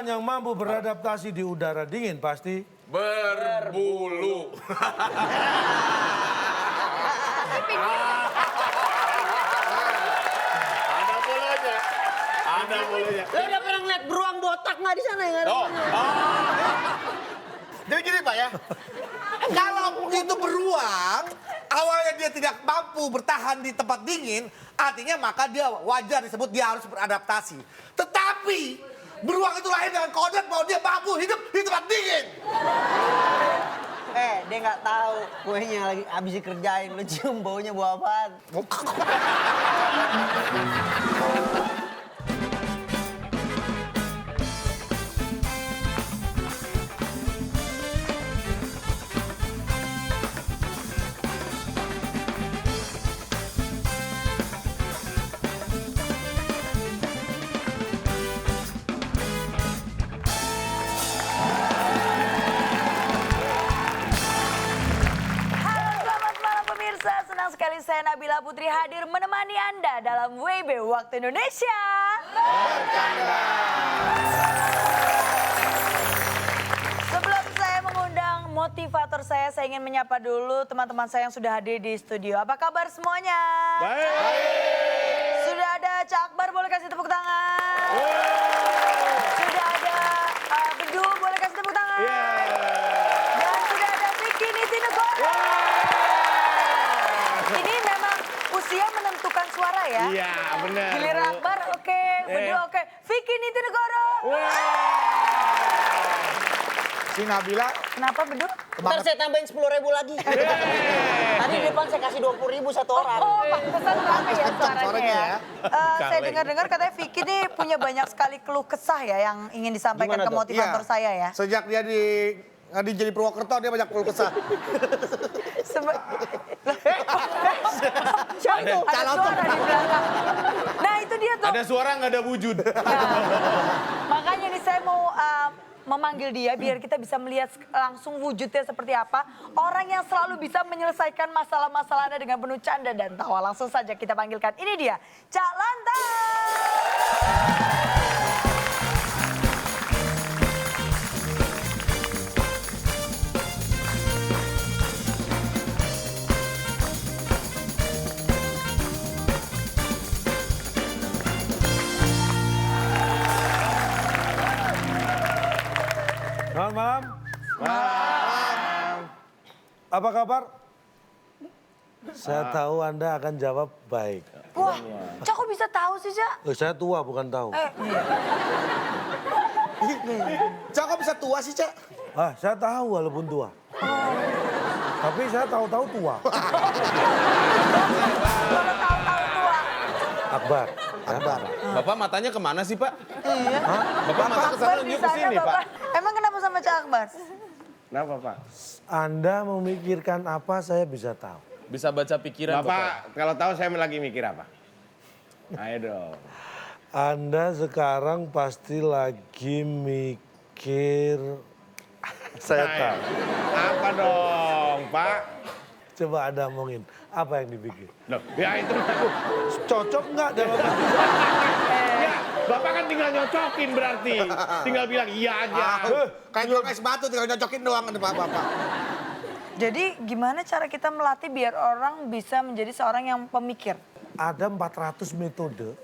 Yang mampu beradaptasi di udara dingin pasti Berbulu. Ada bulunya. Ada bulunya. Lo udah pernah ngeliat beruang botak nggak di sana? Nggak ada. Jadi gini Pak ya, kalau itu beruang, awalnya dia tidak mampu bertahan di tempat dingin, artinya maka dia wajar disebut dia harus beradaptasi. Tetapi beruang itu lahir dengan kodrat bahwa dia mampu hidup di tempat dingin. Dia nggak tahu kuenya lagi abis dikerjain. Lo cium baunya bau apaan? Senang sekali saya Nabila Putri hadir menemani Anda dalam WB Waktu Indonesia. Sebelum saya mengundang motivator saya ingin menyapa dulu teman-teman saya yang sudah hadir di studio. Apa kabar semuanya? Baik. Sudah ada Cak Akbar, boleh kasih tepuk tangan. Sudah ada Bedu, boleh kasih tepuk tangan. Dan sudah ada Vicky Nitinegoro. Ini memang usia menentukan suara ya. Iya, benar. Giliran Akbar oke, Bedu oke. Vicky Nitinegoro. Si Nabila, Kenapa Bedu? Ntar saya tambahin 10.000 lagi. Tadi di depan saya kasih 20.000 satu orang. Oh, pantesan rame ya suaranya suaranya ya. ya. Saya dengar-dengar katanya Vicky ini punya banyak sekali keluh kesah ya yang ingin disampaikan Gimana ke tuh? motivator Iya. saya ya. Sejak dia jadi Purwokerto dia banyak keluh kesah. Siapa itu? Ada suara di belakang. Nah itu dia tuh. Ada suara nggak ada wujud. Makanya nih saya mau memanggil dia biar kita bisa melihat langsung wujudnya seperti apa. Orang yang selalu bisa menyelesaikan masalah-masalah Anda dengan penuh canda dan tawa. Langsung saja kita panggilkan. Ini dia, Cak Lantas. Selamat malam. Apa kabar? Saya tahu Anda akan jawab baik. Wah, Cak kok bisa tahu sih, Cak? Saya tua bukan tahu. Cak kok bisa tua sih Cak? Saya tahu walaupun tua. Tapi saya tahu-tahu tua. Kalau tahu-tahu tua. Akbar. Akbar. Bapak matanya kemana sih, Pak? Iya. Bapak mata ke sana Akbar nunjuk bisa ke sini, Bapak. Pak. Emang kenapa sama Cak Akbar? Kenapa, Pak? Anda memikirkan apa saya bisa tahu. Bisa baca pikiran, Bapak, kalau tahu saya lagi mikir apa? Ayo dong. Anda sekarang pasti lagi mikir. Saya tahu. Apa dong, Pak? Coba Anda omongin. Apa yang dipikir? Loh, ya itu. Cocok nggak dalam Ya, Bapak kan tinggal nyocokin berarti. Tinggal bilang iya aja. Kayak jual es batu tinggal nyocokin doang ada Bapak. Jadi gimana cara kita melatih biar orang bisa menjadi seorang yang pemikir? Ada 400 metode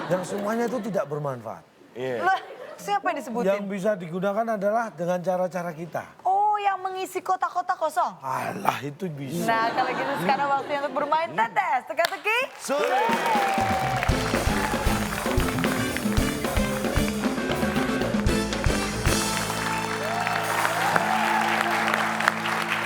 yang semuanya itu tidak bermanfaat. Lah, siapa yang disebutin? Yang bisa digunakan adalah dengan cara-cara kita. Oh, yang mengisi kotak-kotak kosong. Alah itu bisa. Nah, kalau gitu sekarang waktunya untuk bermain tetes. Teka-teki. Sudah.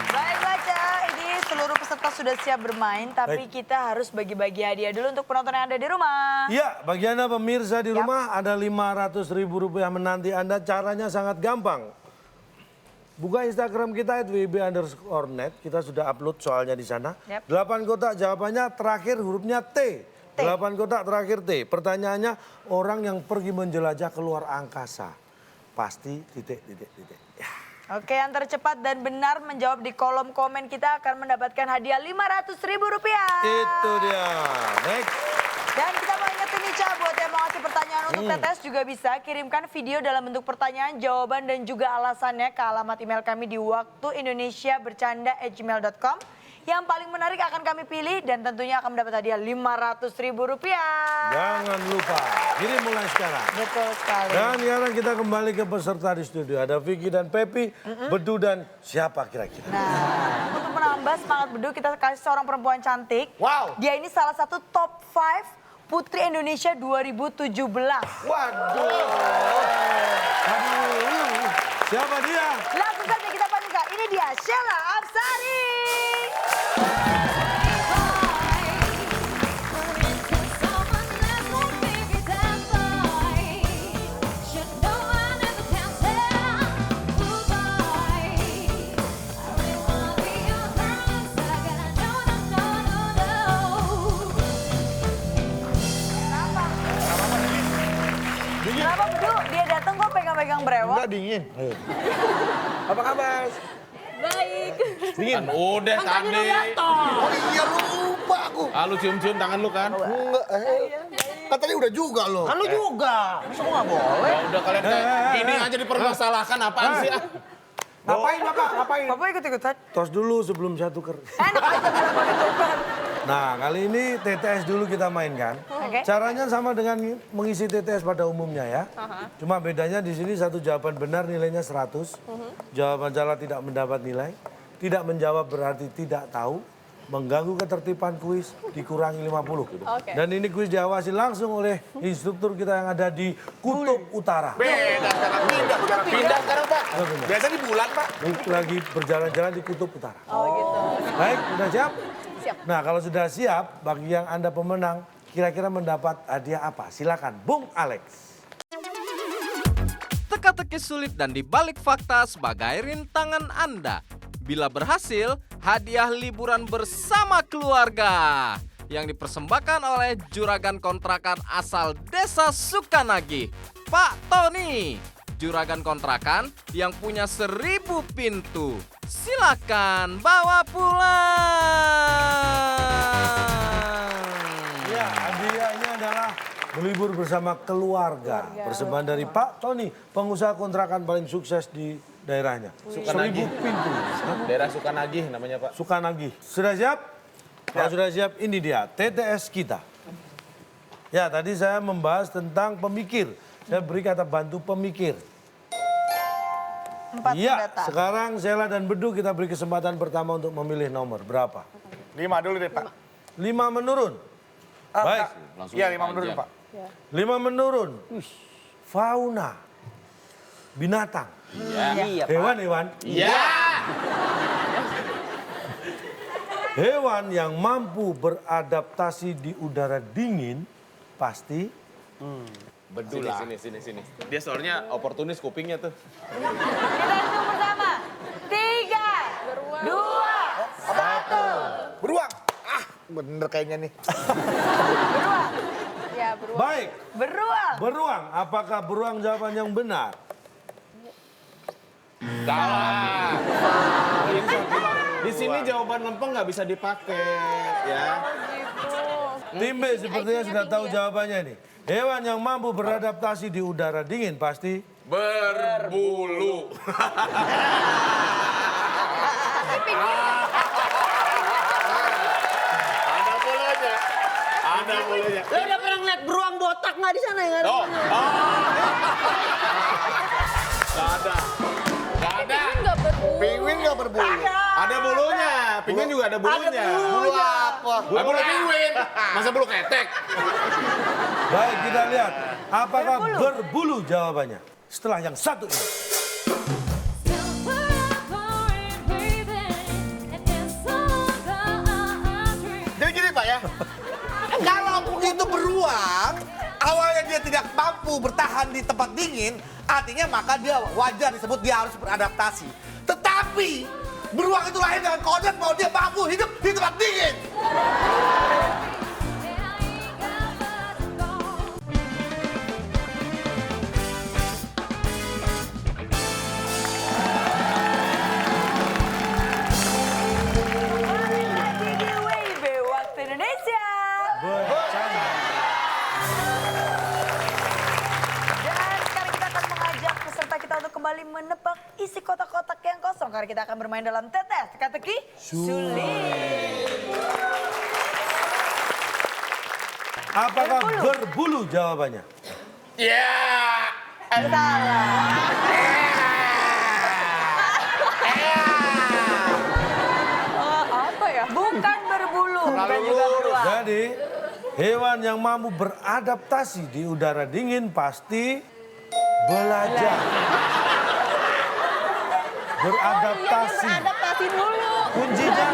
Baiklah, Cak. Ini seluruh peserta sudah siap bermain, tapi Baik. kita harus bagi-bagi hadiah dulu untuk penonton yang ada di rumah. Ya, bagi Anda pemirsa di rumah ada Rp500.000 menanti Anda. Caranya sangat gampang. Buka Instagram kita @wb_net. Kita sudah upload soalnya di sana. Yap. 8 kotak jawabannya terakhir hurufnya T. 8 kotak terakhir T. Pertanyaannya orang yang pergi menjelajah keluar angkasa. Pasti titik. Ya. Oke, yang tercepat dan benar menjawab di kolom komen kita akan mendapatkan hadiah Rp500.000. Itu dia. Next. Dan kita mau ingetin nih, Cak, buat yang mau ngasih pertanyaan untuk TTS juga bisa kirimkan video dalam bentuk pertanyaan, jawaban, dan juga alasannya ke alamat email kami di waktuindonesiabercanda@gmail.com. Yang paling menarik akan kami pilih dan tentunya akan mendapat hadiah Rp500.000. Jangan lupa, kirim mulai sekarang. Betul sekali. Dan sekarang kita kembali ke peserta di studio. Ada Vicky dan Pepi, Bedu dan siapa kira-kira? Nah, untuk menambah semangat Bedu, kita kasih seorang perempuan cantik. Wow. Dia ini salah satu top 5 Putri Indonesia 2017. Waduh. Siapa dia? Langsung saja kita panggilkan. Ini dia Sheila Apsari. Kenapa Bedu? Dia datang kok pegang-pegang brewok. Enggak dingin. Apa kabar? Baik. Kan udah tadi. Oh iya lupa aku. Lu cium-cium tangan lu kan? Enggak. Kan tadi udah juga loh. Kan lu juga. Masa gua nggak boleh? Ya udah kalian ini aja dipermasalahkan apaan sih? Ngapain Bapak? Ngapain? Bapak ikut-ikutan? Tos dulu sebelum saya tuker. Enak aja bilang mau ditukar. Nah, kali ini TTS dulu kita mainkan. Oke. Caranya sama dengan mengisi TTS pada umumnya ya. Cuma bedanya di sini satu jawaban benar nilainya 100. Jawaban salah tidak mendapat nilai. Tidak menjawab berarti tidak tahu. Mengganggu ketertiban kuis dikurangi 50. Oke. Dan ini kuis diawasi langsung oleh instruktur kita yang ada di Kutub Utara. Beda sekarang. Pindah sekarang Pak. Biasa di bulan Pak. Lagi berjalan-jalan di Kutub Utara. Oh gitu. Baik, sudah siap? Siap. Nah, kalau sudah siap, bagi yang Anda pemenang, kira-kira mendapat hadiah apa? Silakan, Bung Alex. Teka-teki sulit dan dibalik fakta sebagai rintangan Anda. Bila berhasil, hadiah liburan bersama keluarga yang dipersembahkan oleh juragan kontrakan asal Desa Sukanagih, Pak Tony. Juragan kontrakan yang punya 1000 pintu. Silakan bawa pulang. Ya, hadiahnya adalah berlibur bersama keluarga. Persembahan dari Pak Tony, pengusaha kontrakan paling sukses di daerahnya. 1000 pintu. Daerah Sukanagih namanya Pak. Sukanagih. Sudah siap? Kalau sudah siap, ini dia TTS kita. Ya, tadi saya membahas tentang pemikir. Saya beri kata bantu pemikir. 4 Iya, pendatang. sekarang Sheila dan Bedu kita beri kesempatan pertama untuk memilih nomor. Berapa? 5 dulu deh Pak. 5 menurun. Baik, Iya 5 menurut Pak. 5 menurun. Fauna. Binatang. Iya, Pak. Hewan-hewan. Iya. Hewan yang mampu beradaptasi di udara dingin pasti Bedul sini. Dia soalnya oportunis kupingnya tuh. Kita hitung bersama. 3, 2, 1. Beruang. Ah, bener kayaknya nih. Beruang. Ya, beruang. baik. Beruang. Beruang, apakah beruang jawaban yang benar? Salah. Di sini jawaban lempeng nggak bisa dipakai, ya. Tim B sepertinya sudah tahu jawabannya nih. Hewan yang mampu beradaptasi di udara dingin pasti Berbulu. Ada bulunya. Ada bulunya. Lo udah pernah ngeliat beruang botak nggak di sana ya? Oh. Gak ada. Gak ada. Penguin nggak berbulu. Ada bulunya. Penguin juga ada bulunya. Bulu apa? Bulu penguin. Masa bulu ketek? baik. Kita lihat apakah berbulu jawabannya. Setelah yang satu ini. Jadi gini Pak ya. Kalau itu beruang, awalnya dia tidak mampu bertahan di tempat dingin, artinya maka dia wajar disebut dia harus beradaptasi. Tetapi beruang itu lahir dengan kode bahwa dia mampu hidup di tempat dingin. Balik lagi di WIB Waktu Indonesia. Bercanda. menebak isi kotak-kotak yang kosong. Karena kita akan bermain dalam tetes teka-teki sulit. Apakah berbulu jawabannya? Apa ya? Bukan berbulu, bukan juga beruang. Jadi, hewan yang mampu beradaptasi di udara dingin pasti belajar. Beradaptasi. Beradaptasi dulu. Kuncinya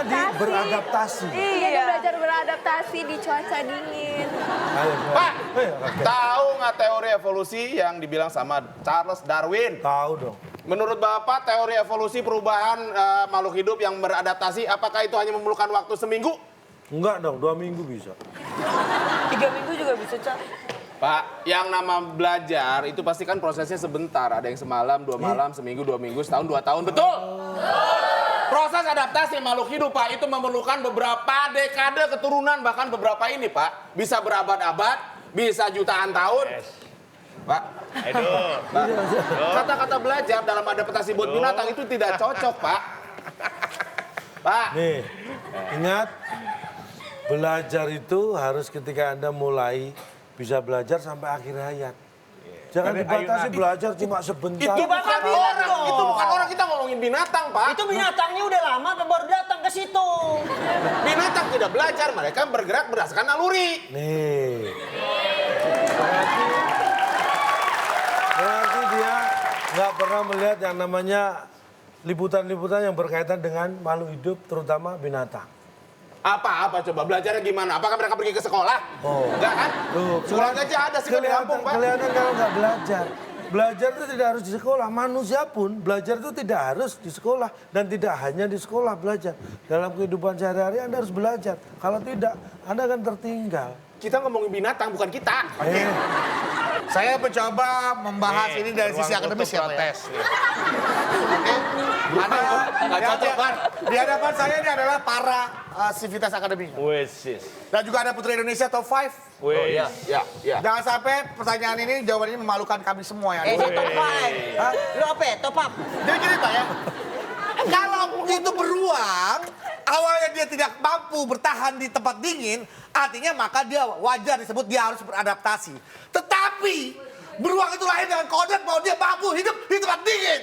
di beradaptasi. Iya, dia belajar beradaptasi di cuaca dingin. Ayo, Pak, oke. tahu nggak teori evolusi yang dibilang sama Charles Darwin? Tahu dong. Menurut Bapak, teori evolusi perubahan makhluk hidup yang beradaptasi, apakah itu hanya memerlukan waktu seminggu? Enggak dong, 2 minggu bisa. 3 minggu juga bisa, Cak. Pak, yang nama belajar itu pasti kan prosesnya sebentar. Ada yang semalam, 2 malam, seminggu, 2 minggu, setahun, 2 tahun. Betul? Proses adaptasi makhluk hidup, Pak, itu memerlukan beberapa dekade keturunan, bahkan beberapa ini, Pak. Bisa berabad-abad, bisa jutaan tahun. Pak, Pak, kata-kata belajar dalam adaptasi buat binatang itu tidak cocok, Pak. Pak. Nih, ingat, belajar itu harus ketika Anda mulai bisa belajar sampai akhir hayat. Jangan dibatasi belajar cuma sebentar. Itu bukan orang, Itu bukan orang, kita ngomongin binatang, Pak. Itu binatangnya udah lama apa baru datang ke situ? Binatang tidak belajar, mereka bergerak berdasarkan naluri. Nih. Berarti dia nggak pernah melihat yang namanya liputan-liputan yang berkaitan dengan makhluk hidup, terutama binatang. Apa coba belajarnya gimana? Apakah mereka pergi ke sekolah? Oh. Enggak kan? Tuh, Sekolah aja ada sih di kampung, Pak. kelihatan kalau nggak belajar. Belajar itu tidak harus di sekolah. Manusia pun belajar itu tidak harus di sekolah. Dan tidak hanya di sekolah belajar. Dalam kehidupan sehari-hari Anda harus belajar. Kalau tidak, Anda akan tertinggal. Kita ngomongin binatang, bukan kita. Saya mencoba membahas ini dari sisi akademis ya, Pak. Ada Nggak cocok, Pak. di hadapan saya ini adalah para sivitas akademik. Dan juga ada Putri Indonesia top 5. Oh, iya. Jangan sampai pertanyaan ini, jawaban ini memalukan kami semua ya. Saya top 5. Lu apa ya? Top up? Jadi gini Pak ya, kalau itu beruang, awalnya dia tidak mampu bertahan di tempat dingin, artinya maka dia wajar disebut dia harus beradaptasi. Tetapi beruang itu lahir dengan kodrat bahwa dia mampu hidup di tempat dingin.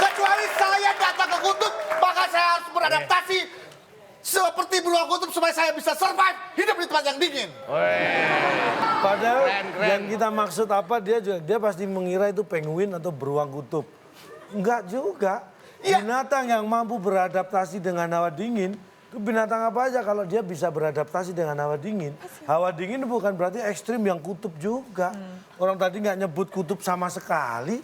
Kecuali saya datang ke kutub, maka saya harus beradaptasi seperti beruang kutub supaya saya bisa survive hidup di tempat yang dingin. Padahal yang kita maksud apa, dia pasti mengira itu penguin atau beruang kutub. Enggak juga. Binatang yang mampu beradaptasi dengan hawa dingin, itu binatang apa aja kalau dia bisa beradaptasi dengan hawa dingin. Hawa dingin bukan berarti ekstrim yang kutub juga. Orang tadi nggak nyebut kutub sama sekali.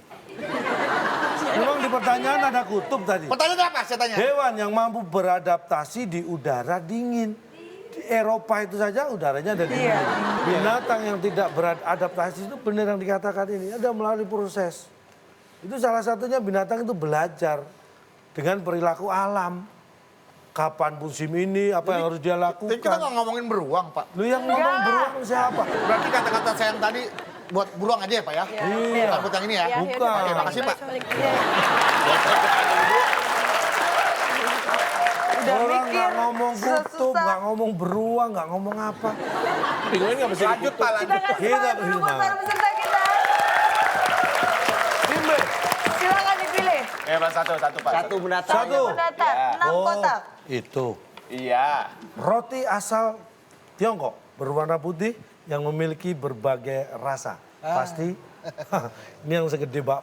Memang di pertanyaan ada kutub tadi. Pertanyaan apa saya tanya? Hewan yang mampu beradaptasi di udara dingin. Di Eropa itu saja udaranya ada dingin. Binatang yang tidak beradaptasi itu benar yang dikatakan ini. Ada melalui proses. Itu salah satunya binatang itu belajar dengan perilaku alam. Kapan musim ini, apa yang harus dia lakukan. Kita nggak ngomongin beruang, Pak. Lu yang ngomong beruang siapa? Berarti kata-kata saya yang tadi buat beruang aja ya, Pak ya? Iya. Bukan buat yang ini ya? Bukan. Oke, makasih, Pak. Udah Orang mikir. nggak ngomong kutub, susah. nggak ngomong beruang, nggak ngomong apa. Bingungin nggak mesti Lanjut, Pak, Kita lanjut. kasih Kita semangat dulu buat semangat. para peserta kita. Silakan dipilih. Pak, satu, Pak. Satu mendatang. Satu. Mendatar, 6 kotak. Itu. Iya. Roti asal Tiongkok berwarna putih yang memiliki berbagai rasa. Pasti ini yang segede bak.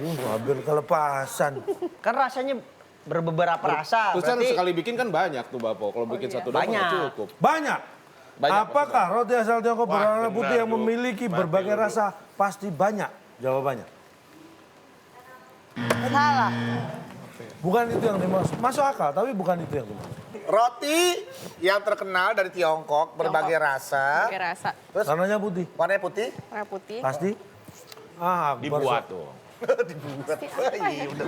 Hampir kelepasan. Kan rasanya beberapa rasa. Terus kan Berarti sekali bikin kan banyak tuh, Bapak. Kalau bikin satu doang Banyak. nggak cukup. Banyak. Banyak Apakah roti asal Tiongkok berwarna benar putih yang tuh. memiliki berbagai rasa? Pasti banyak jawabannya. Salah. Bukan itu yang dimaksud. Masuk akal, tapi bukan itu yang dimaksud. Roti yang terkenal dari Tiongkok, berbagai rasa. Pakai rasa. Warnanya putih. Warnanya putih. Warna putih. Pasti? Ah, Akbar. Dibuat tuh. Dibuat. Iya, udah.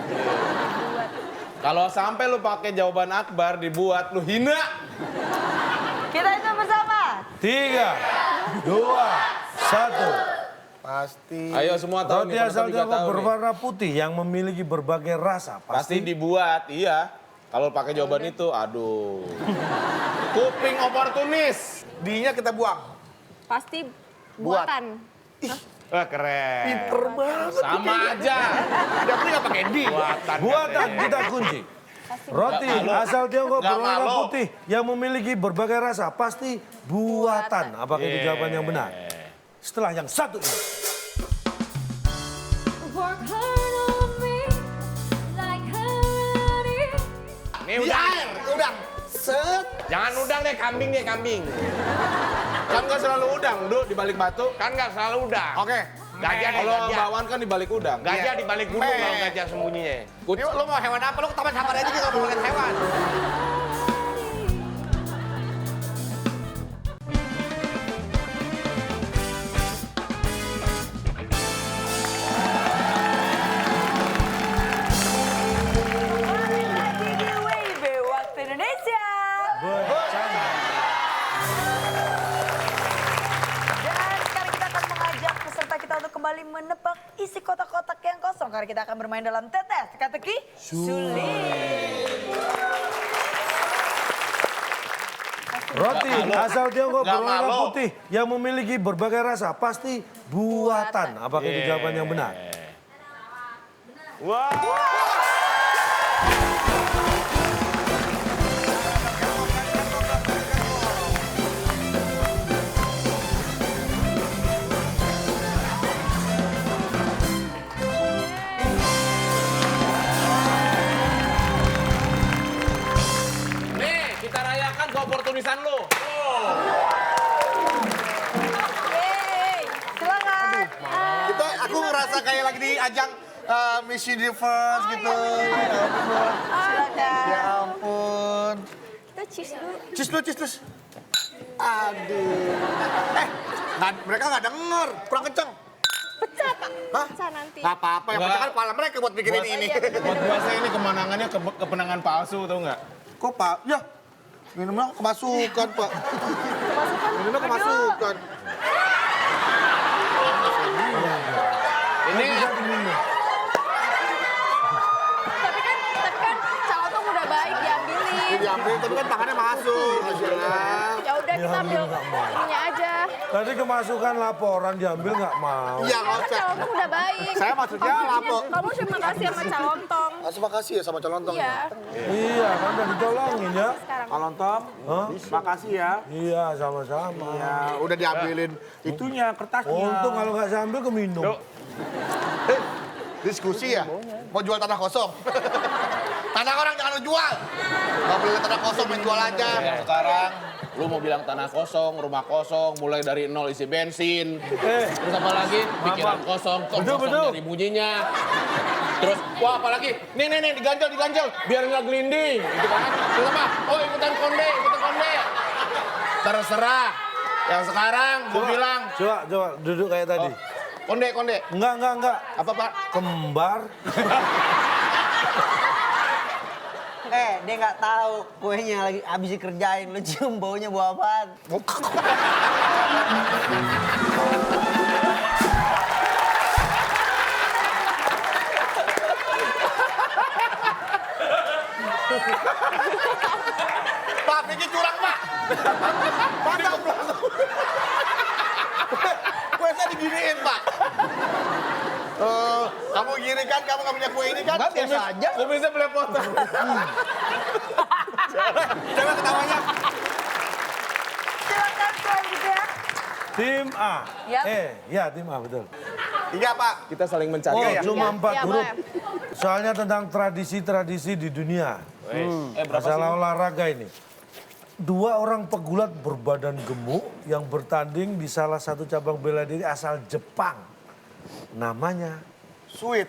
Kalau sampai lu pakai jawaban Akbar dibuat, lu hina. Kita itu bersama 3, 2, 1. Pasti. Ayo semua tahu Roti nih, asal penonton juga Tiongkok tahu nih. berwarna putih yang memiliki berbagai rasa. Pasti dibuat, iya. Kalau pakai jawaban itu, aduh. Kuping oportunis. D-nya kita buang. Pasti buatan. Wah keren. Pinter banget. Sama aja. Udah beli nggak pakai D. Buatan kita kunci. Roti asal Tiongkok Nggak berwarna malu. putih yang memiliki berbagai rasa. Pasti buatan. Apakah itu jawaban yang benar? Setelah yang satu ini. Nih Di udang. air, udang. Set. Jangan udang deh, kambing deh, kambing. Kan nggak selalu udang, Duk, di balik batu. Kan nggak selalu udang. Oke. Gajah deh, Kalau gajah. bakwan kan di balik udang. Gajah di balik gunung kalau gajah sembunyinya. Ini lo mau hewan apa? Lo ke taman safari aja gitu mau lihat hewan. Balik lagi di WIB Waktu Indonesia. Dan sekarang kita akan mengajak peserta kita untuk kembali menebak isi kotak-kotak yang kosong. Karena kita akan bermain dalam tetes teka-teki sulit. Roti asal Tiongkok Nggak berwarna malu. putih yang memiliki berbagai rasa. Pasti buatan. Apakah itu jawaban yang benar? Nih, kita rayakan keoportunisan lu. Yeay, silakan. Itu aku ngerasa kayak lagi di ajang Miss Universe gitu. Silakan. Ya ampun. Kita cheese dulu. Cus lu, cus terus. Aduh. Mereka nggak denger, kurang kenceng. Pecah, Pak. Hah? Pecah nanti. Nggak apa-apa, yang Nggak. penting kan kepala mereka buat bikin ini. Buat gua saya ini kemenangannya kemenangan palsu, tau nggak? Kok Pak? Ya, minumnya kemasukan Pak. Minumnya kemasukan. Ini Tapi kan calon udah baik diambilin. Diambil, tapi kan tangannya masuk. Ya udah kita ambil ininya aja. Tadi kemasukan laporan diambil nggak mau. Iya, nggak usah. Calon udah baik. Saya maksudnya lapor. Kamu terima kasih sama calon tong. Terima kasih ya sama calon tong. Iya. Iya, kan udah ditolongin ya. Sekarang. Calon tong, Hah? makasih ya. Iya, sama-sama. Ya, udah diambilin itunya, kertasnya. Untung kalau nggak saya ambil keminum. Diskusi ya? Mau jual tanah kosong? Tanah orang jangan lu jual. Mau beli tanah kosong, main jual aja. yang sekarang lu mau bilang tanah kosong, rumah kosong, mulai dari nol isi bensin. Terus apa lagi? Pikiran kosong, kok Betul, kosong betul. dari bunyinya. Terus, wah apalagi, nih, diganjel, biar nggak gelinding. Gitu kan. Terus apa? Oh ikutan konde. Terserah. Yang sekarang, gue bilang, Coba duduk kayak tadi. konde. Enggak. Apa Pak? Kembar. Dia nggak tahu kuenya lagi habis dikerjain. Lu cium baunya bau apaan? Pak, Vicky curang, Pak. Masa kue saya diginiin, Pak. Kamu gini kan, kamu nggak punya kue ini kan? Biasa aja. Kumisnya belepotan. Coba ketawanya. Silakan selanjutnya. Tim A. Yap. Ya tim A betul. Iya, Pak. Kita saling mencari. Oh, ya. cuma 4 Iya, huruf. boleh. Soalnya tentang tradisi-tradisi di dunia. Berapa sih? Masalah olahraga ini. 2 orang pegulat berbadan gemuk yang bertanding di salah satu cabang bela diri asal Jepang. Namanya Sweet.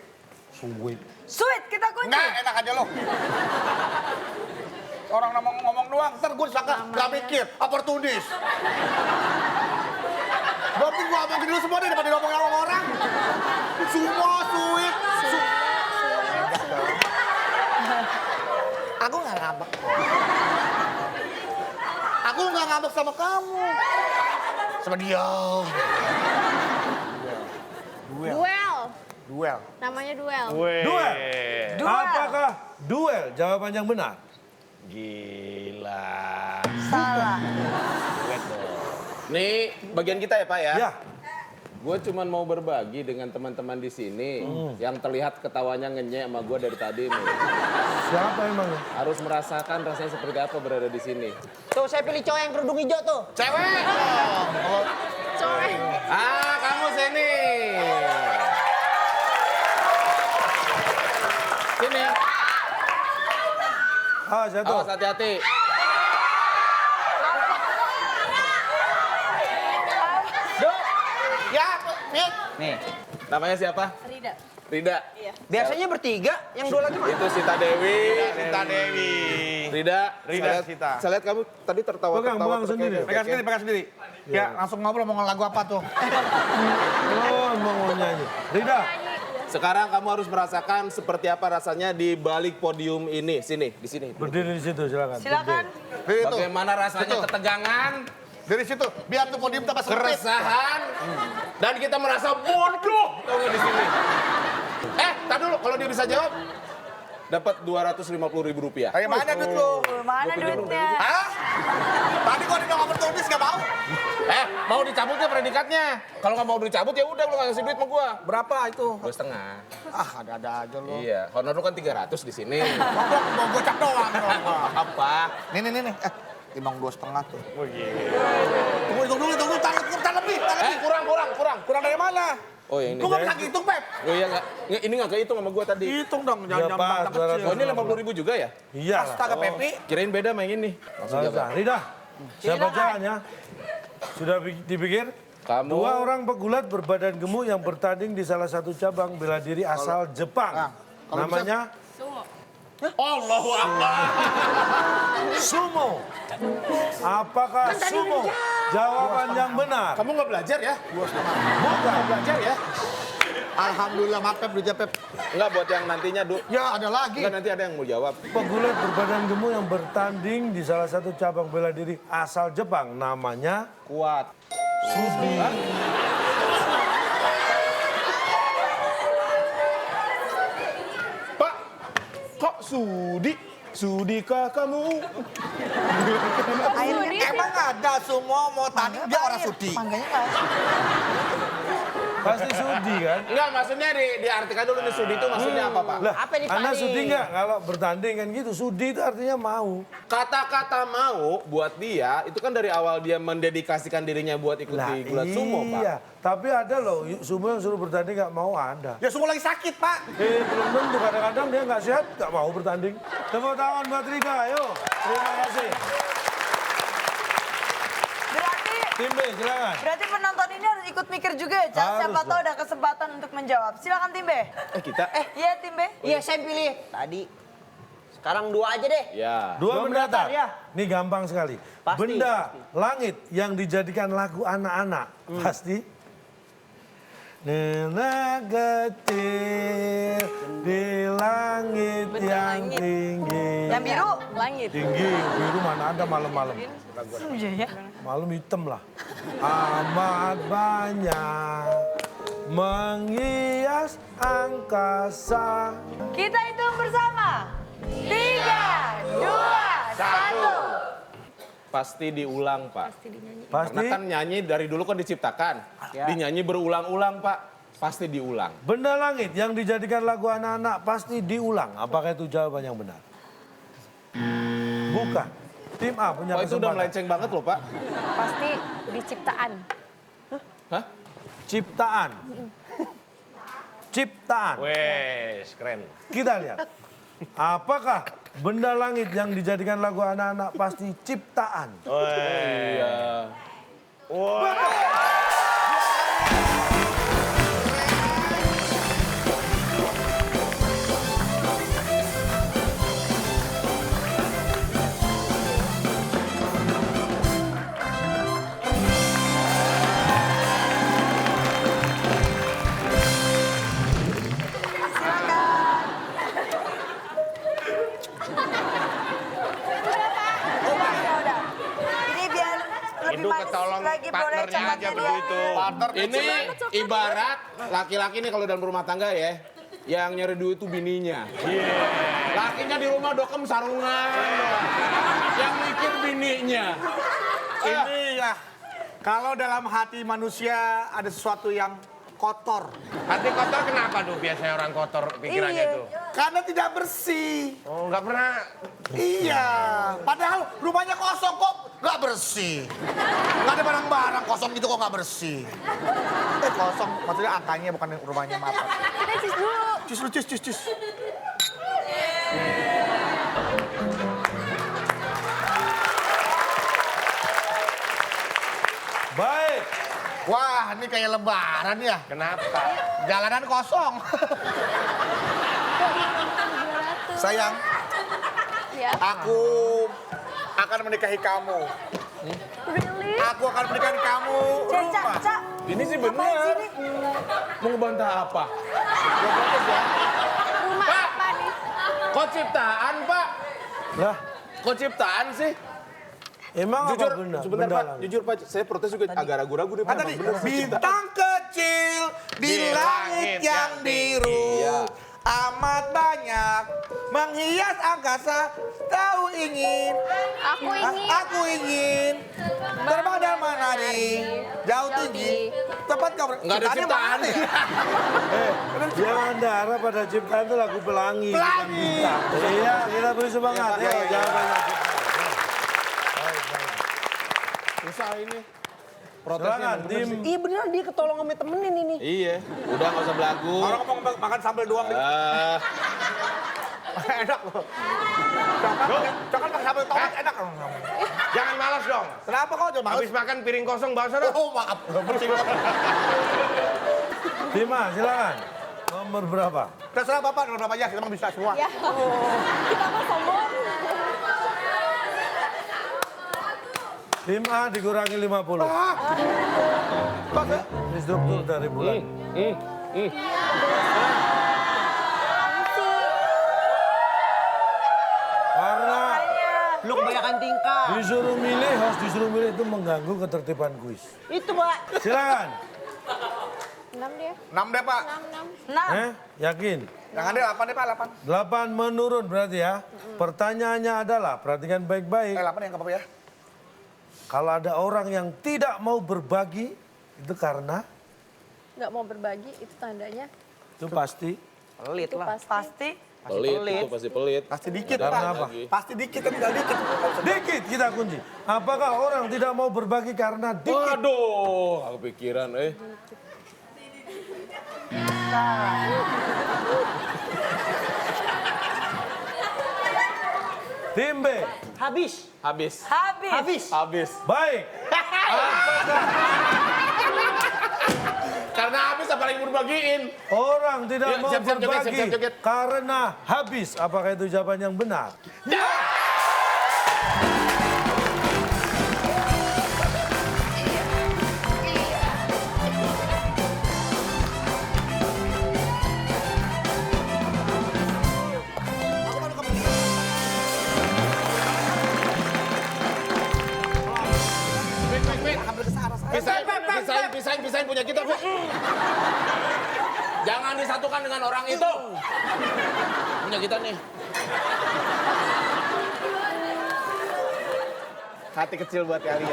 Sweet, kita kunci. Enggak, enak aja lo. Orang ngomong doang, ntar gue disangka nggak mikir, oportunis. Berarti gue ngomongin dulu semua deh daripada ngomongin sama orang. Semua sweet. Aku nggak ngambek. Aku nggak ngambek sama kamu. Sama dia. Duel. Namanya duel. Duel. Apakah duel jawaban yang benar? Gila. Salah. Nih bagian kita ya Pak ya. Ya. Gue cuman mau berbagi dengan teman-teman di sini yang terlihat ketawanya ngenyek sama gue dari tadi nih. Siapa emangnya? Harus merasakan rasanya seperti apa berada di sini. Tuh saya pilih cowok yang kerudung hijau tuh. Cewek. Ah, kamu sini. Sini. Ah, jatuh. Awas hati-hati. Ya, Mit. Nih. Namanya siapa? Rida. Rida. Biasanya bertiga, yang dua lagi mana? Itu Sita Dewi. Sita Dewi. Rida. Rida, Sita. Saya lihat kamu tadi tertawa-tertawa. Pegang sendiri. Pegang sendiri, pegang sendiri. Ya, langsung ngobrol mau lagu apa tuh. Oh, mau nyanyi. Rida. Sekarang kamu harus merasakan seperti apa rasanya di balik podium ini. Sini, di sini. Berdiri di situ, silakan. Silakan. Dari itu. Bagaimana rasanya Situ. ketegangan, Dari situ, biar tuh podium tambah sempit. keresahan, dan kita merasa bodoh tahu nggak di sini. Tar dulu, kalau dia bisa jawab, dapat Rp250.000. Kayak mana duit lu? Mana duitnya? Hah? Tadi gua udah ngomong tulis gak mau. Mau dicabut nggak predikatnya? Kalau nggak mau dicabut ya udah lu nggak ngasih duit sama gua. Berapa itu? 2,5. Ah, ada-ada aja lu. Iya, honor lu kan 300 di sini. Mau gocap doang. Apa? Nih. Timbang 2,5 tuh. Oh iya. Tunggu, tar lebih. Kurang. Kurang dari mana? Oh ya ini. Gua nggak bisa ngitung, Pep. Oh iya nggak, ini nggak kehitung sama gua tadi. Hitung dong, Ya, jangan pas, bang kecil. Oh ini 50.000 juga ya? Iya. Astaga, Pepi. Kirain beda sama yang ini. Langsung Nggak usah. jawab. Rida. Saya bacaan ya. Sudah dipikir? Kamu. 2 orang pegulat berbadan gemuk yang bertanding di salah satu cabang bela diri asal Jepang. Namanya Allahu Akbar. sumo. Apakah sumo jawaban yang benar? Kamu nggak belajar ya? Bukan. Belajar ya? Alhamdulillah, maaf Pep, duitnya Pep. Enggak buat yang nantinya, Ya, ada lagi. Enggak nanti ada yang mau jawab. Pegulat berbadan gemuk yang bertanding di salah satu cabang bela diri asal Jepang. Namanya Kuat. Sudi. Pak, kok Sudi? Sudikah kamu? Emang ada semua mau tanding, dia orang sudi. Mangganya nggak? Pasti Sudi kan? Enggak, maksudnya diartikan dulu nih Sudi itu maksudnya apa, Pak? Lah, Apa nih, Pak, Anda nih? sudi nggak kalau bertanding kan gitu? Sudi itu artinya mau. Kata-kata mau buat dia itu kan dari awal dia mendedikasikan dirinya buat ikuti gulat sumo, Pak. Iya, tapi ada loh sumo yang suruh bertanding nggak mau ada. Ya semua lagi sakit, Pak. Belum tentu kadang-kadang dia nggak sehat nggak mau bertanding. Tepuk tangan buat Rida, ayo. Terima kasih. Tim B, silakan. Berarti penonton ini harus ikut mikir juga ya, Cal? Harus Siapa tahu dong. ada kesempatan untuk menjawab. Silakan tim B. Kita? Iya tim B. Iya, saya pilih. Tadi. Sekarang 2 aja deh. Ya. Dua mendatar. ya? Ini gampang sekali. Pasti, Benda langit yang dijadikan lagu anak-anak. Pasti. Nena kecil di langit yang tinggi. Yang biru? Langit. Tinggi, biru mana ada malam-malam. Iya ya. Malam hitam lah. Amat banyak menghias angkasa. Kita hitung bersama. 3, 2, 1. Pasti diulang, Pak. Pasti Karena kan nyanyi dari dulu kan diciptakan. Dinyanyi berulang-ulang, Pak. Pasti diulang. benda langit yang dijadikan lagu anak-anak pasti diulang. Apakah itu jawaban yang benar? Bukan. Tim A punya Oh, itu udah kesempatan. melenceng banget loh, Pak. Pasti diciptaan. Hah? Ciptaan. Ciptaan. Wes, keren. Kita lihat. Apakah benda langit yang dijadikan lagu anak-anak pasti ciptaan? Iya. Udah. Ini biar lebih lebih manis ketolong lagi boleh partnernya cepat aja dia. begitu. Ini ibarat laki-laki nih kalau dalam rumah tangga ya, yang nyari duit itu bininya. Lakinya di rumah dokem sarungan. Yang mikir bininya. Ini ya, kalau dalam hati manusia ada sesuatu yang kotor. Hati kotor kenapa tuh biasanya orang kotor pikirannya Iya. tuh? Karena tidak bersih. Oh, nggak pernah. Iya, padahal rumahnya kosong kok nggak bersih. Nggak ada barang-barang kosong gitu kok nggak bersih. Kosong, maksudnya angkanya bukan rumahnya, maaf. Kita cus dulu. Cus lu, cus, cus, cus. Baik. Wah, ini kayak lebaran ya. Kenapa? Jalanan kosong. Sayang, Ya. aku akan menikahi kamu. Really? Aku akan menikahi kamu. Caca, Rumah. Ca. Ini sih Ngapain bener. sini? Mau ngebantah apa? Rumah Pak. apa nih? Kok ciptaan, Pak? Lah, Kok ciptaan sih? emang Jujur, apa benar? sebentar Benda Pak. langit? Jujur Pak, saya protes juga agak ragu-ragu deh Pak. Apa tadi? Emang bener sih ciptaan. Bintang kecil di langit yang biru. Iya. Amat banyak menghias angkasa. Tahu ingin. Aku ingin. Aku ingin terbang dan menari jauh tinggi. Tempat kau Nggak ada ciptaan. ya? Jangan darah pada ciptaan itu lagu pelangi. bukan Pelangi. bintang. Iya, kita beri semangat. Iya, Ya, iya, jangan iya. banyak ciptaan. Susah ini. Silakan, tim. Iya beneran dia ketolong sama temenin ini. Iya, udah nggak usah belagu. Orang ngomong makan sambal doang. Ah, Enak loh. Coklat pakai sambal tomat enak. Jangan malas dong. Kenapa kau jangan malas? Habis makan piring kosong bawa sana. Oh maaf, bersih. Dima, silakan. Nomor berapa? Terserah Bapak, nomor berapa aja, kita mah bisa semua. Ya. Kita mau sombong. Tim A dikurangi 50. Instruktur dari bulan. Karena Lu kebanyakan tingkah. disuruh milih, harus disuruh milih itu mengganggu ketertiban kuis. Itu, Pak. Silakan. 6 deh. 6 deh Pak. 6. Nah, Yakin? Jangan deh 8 deh Pak, 8. 8 menurun berarti ya. Pertanyaannya adalah, perhatikan baik-baik. 8 ya, nggak apa-apa ya. Kalau ada orang yang tidak mau berbagi, itu karena Nggak mau berbagi, itu tandanya. itu pasti. Pelit Itu lah. pasti. pelit, itu pasti pelit. Pasti dikit Karena Pak. apa? Pasti dikit, tapi tinggal dikit. Dikit kita kunci. Apakah orang tidak mau berbagi karena dikit? Waduh, aku pikiran Tim B. Habis. Habis. habis. Habis. Baik. Karena habis apalagi mau dibagiin. Orang tidak Ya, mau siap-siap joget, berbagi siap-siap joget. karena habis. Apakah itu jawaban yang benar? Pisahin punya kita, Fik. Jangan disatukan dengan orang itu. Punya kita nih. Hati kecil buat kalian.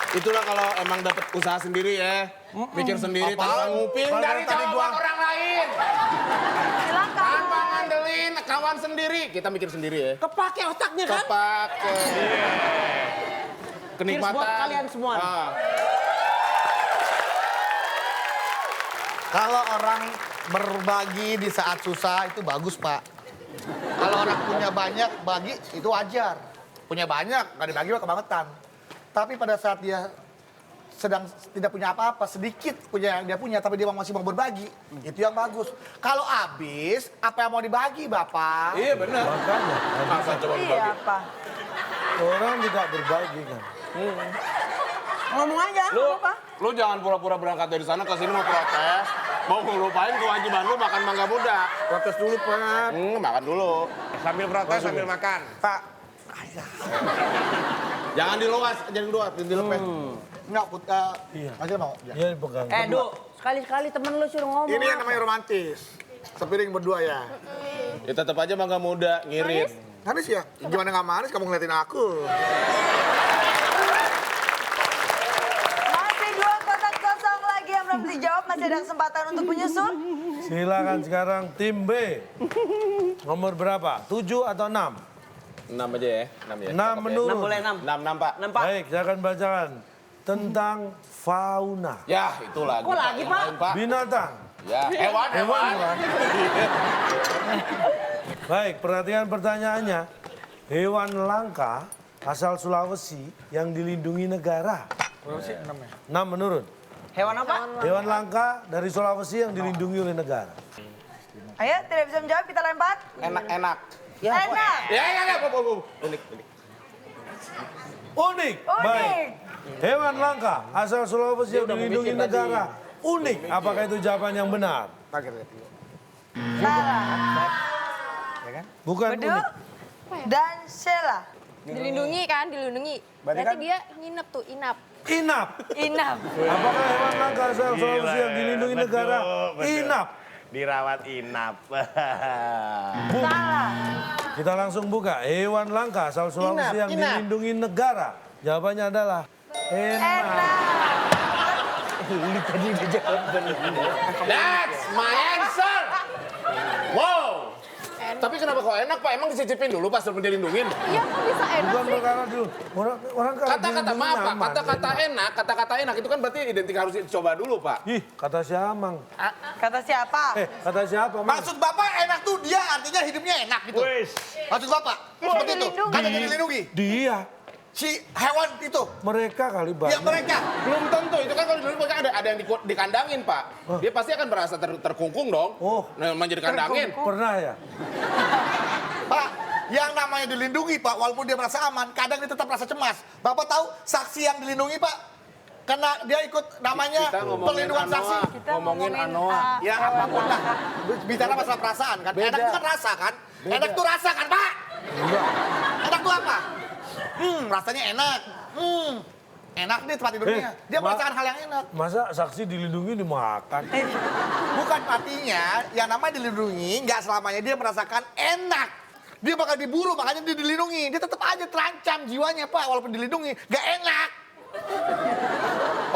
Itulah kalau emang dapat usaha sendiri ya. Mikir sendiri tanpa nguping Padahal dari tadi jawaban gua- orang lain. Silakan. Tanpa ngandelin kawan sendiri. Kita mikir sendiri ya. Kepake otaknya kan? Kepake. Kenikmatan. Cheers buat kalian semua. Ah. Kalau orang berbagi di saat susah itu bagus Pak. Kalau orang punya banyak bagi itu wajar. Punya banyak nggak dibagi mah kebangetan. Tapi pada saat dia sedang tidak punya apa-apa, sedikit punya yang dia punya, tapi dia masih mau berbagi, itu yang bagus. Kalau habis, apa yang mau dibagi Bapak? Iya benar. Makanya Masa coba Iya, dibagi? apa? orang tidak berbagi kan. Ngomong aja, Lu, apa? lu jangan pura-pura berangkat dari sana ke sini mau protes. Mau ngelupain kewajiban lu makan mangga muda. Protes dulu Pak. Makan dulu. Sambil protes, sambil makan. Pak, Jangan diluas, jangan diluas, dilepet. Enggak, Iya. Masih mau. Iya dipegang. Du, sekali-sekali temen lu suruh ngomong. Ini yang namanya romantis. Sepiring berdua ya. Ya tetap aja mangga muda, ngirit. Manis ya? Gimana nggak manis kamu ngeliatin aku? Masih 2 kotak kosong lagi yang belum dijawab. Masih ada kesempatan untuk menyusul. Silakan sekarang tim B. Nomor berapa? 7 atau 6? 6 aja ya, 6 ya. 6 menurun. 6 boleh 6. 6, Pak. 6 Pak. Baik, saya akan bacakan tentang fauna. Ya, itu lagi. Kok lagi, Yang Pak? lain, Pak. Binatang. Ya, hewan. Bukan? Baik, perhatikan pertanyaannya. Hewan langka asal Sulawesi yang dilindungi negara. 6 menurun. Hewan apa? Hewan langka dari Sulawesi yang dilindungi oleh negara. Ayo, tidak bisa menjawab, kita lempar. Enak. Enak. Ya. Unik. Unik. Baik. Hewan langka asal Sulawesi yang dilindungi negara. Unik. Apakah itu jawaban yang benar? Salah. Bukan Bedu unik. dan Sheila. Dilindungi kan, dilindungi. Berarti dia nginep tuh, inap. Inap. Inap. Apakah hewan langka asal Sulawesi yang dilindungi negara? Inap. Dirawat inap. Salah. Kita langsung buka. Hewan langka asal Sulawesi yang dilindungi negara. Jawabannya adalah enak. That's my answer. Wow. Tapi kenapa kok enak, Pak? Emang dicicipin dulu pas sebelum dilindungin? Iya, kok bisa enak Bukan sih? perkara dulu. Orang kalau Kata-kata dilindungi maaf, Pak. nyaman. Kata-kata enak itu kan berarti identik harus dicoba dulu, Pak. Ih, kata siapa? Kata siapa? Kata siapa, Mang? Maksud Bapak enak tuh dia artinya hidupnya enak gitu. Maksud Bapak? Seperti itu. dilindungi. Kan dia dilindungi. Dia. Si hewan itu. Mereka kali Ya banyak. mereka. Belum tentu, itu kan kalau dulu ada yang dikandangin, Pak. Dia pasti akan merasa terkungkung dong. Oh. Nah, menjadi kandangin. Pernah ya? Pak, yang namanya dilindungi Pak, walaupun dia merasa aman, kadang dia tetap merasa cemas. Bapak tahu saksi yang dilindungi Pak? Karena dia ikut namanya Kita ngomongin perlindungan saksi. Anoa. Kita Ngomongin Anoa. Ya apapun lah. Bicara masalah perasaan kan. Enak itu kan rasa kan? Enak tuh rasa kan Pak? Enggak. Enak tuh apa? Rasanya enak. Enak nih tempat tidurnya. Dia merasakan hal yang enak. Masa saksi dilindungi dimakan? Bukan artinya yang namanya dilindungi nggak selamanya dia merasakan enak. Dia bakal diburu makanya dia dilindungi. Dia tetap aja terancam jiwanya Pak walaupun dilindungi. Nggak enak.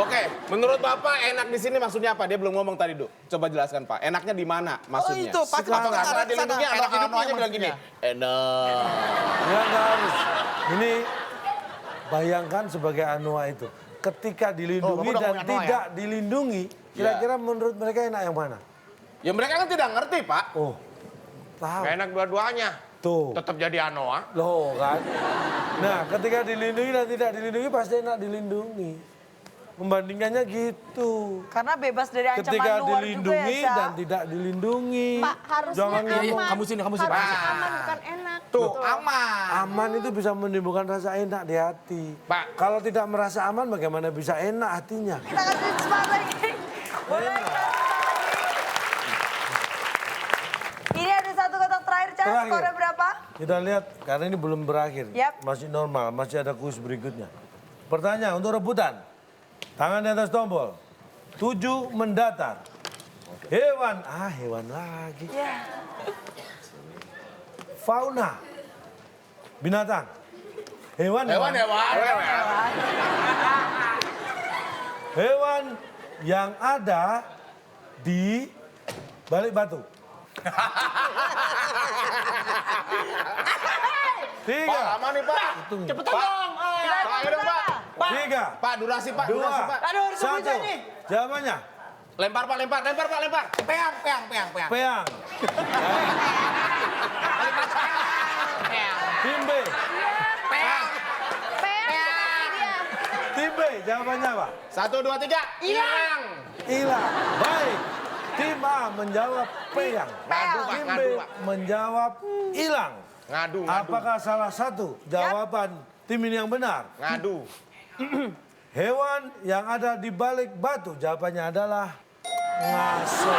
Oke, menurut Bapak enak di sini maksudnya apa? Dia belum ngomong tadi, Duk. Coba jelaskan, Pak. Enaknya di mana maksudnya? itu pasti Apakah Bapak karena arah ke sana. dilindungi anak Enak hidupnya Anoa dia bilang gini? Enak. Ya nggak harus. Ini bayangkan sebagai Anoa itu. Ketika dilindungi Bapak udah dan ngomongin Anoa, tidak dilindungi, kira-kira menurut mereka enak yang mana? Ya mereka kan tidak ngerti, Pak. Oh, tahu. Gak enak dua-duanya. Tuh. Tetap jadi Anoa. Loh kan. Nah, ketika dilindungi dan tidak dilindungi pasti enak dilindungi. Membandingkannya gitu. Karena bebas dari ancaman Ketika luar juga ya, dilindungi Sya. dan tidak dilindungi. Pak, harusnya Jangan aman. ngomong. Kamu sini. Harusnya aman, bukan enak. Tuh aman. Aman itu bisa menimbulkan rasa enak di hati. Pak. Kalau tidak merasa aman bagaimana bisa enak hatinya? Kita kasih semangat lagi. Boleh kan? Ini ada 1 kotak terakhir, Chan. Terakhir. Skornya berapa? Kita lihat karena ini belum berakhir. Yap. Masih normal, masih ada kuis berikutnya. Pertanyaan untuk rebutan. Tangan di atas tombol. 7 mendatar. Hewan. Hewan lagi. Ya. Fauna. Binatang. Hewan. Hewan yang ada di balik batu. 3. Pak, aman nih, Pak. Cepetan dong. Pak, ayo dong, Pak. 3. Pak, durasi, Pak. 2. Durasi, Pak. Aduh, harus 1. bisa nih. Jawabannya. Lempar, Pak. Lempar. Peang. Peang. Tim B. Peang. Tim B. Jawabannya apa? 1, 2, 3. Hilang. Hilang. Baik. Tim A menjawab peang. Ngadu, Pak. Tim B Ngadu, Pak. menjawab hilang. Ngadu. Apakah salah satu jawaban tim ini yang benar? Ngadu. Hewan yang ada di balik batu, jawabannya adalah ngaso.